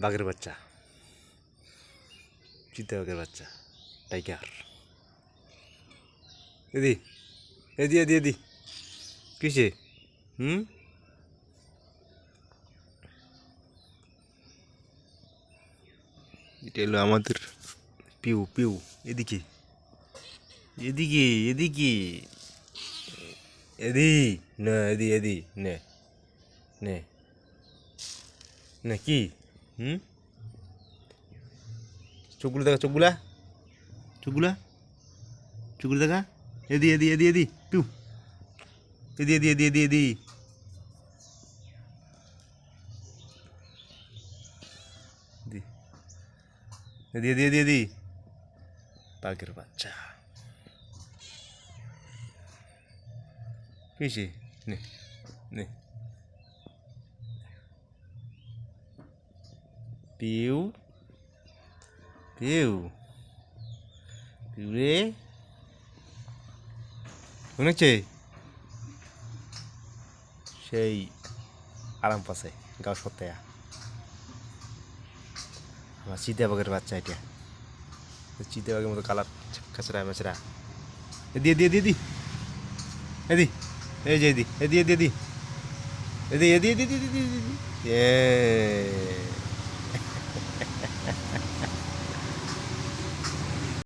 বাঘের বাচ্চা, চিতা বাঘের বাচ্চা, টাইগার। এদি এদি এদি এদি কিসে? এটা হলো আমাদের পিউ পিউ। এদিকে এদিকে এদিকে এদি না, এদি এদি নে নে নে কি? চোখগুলো দেখা, চোখগুলা চোখগুলা চোখগুলো দেখা। এদি এদি এদি এদি পিউ। এদি এদি এদি এদি এদি এদি এদি এদি এদি বাঘের বাচ্চা কিসে? নে নে পিউ পিউ পিউ রে, শুনেছে? সেই আরাম পাশে গাও সত্যায়া আমার চিতা বাঘের বাচ্চা। এটা চিতা বাঘের মতো কালার, খাচড়া মেচড়া। এদি এদি এদি এদি এদি এই যে এদি এদি এদি এদি এদি এদি এদি এদি এদি এদি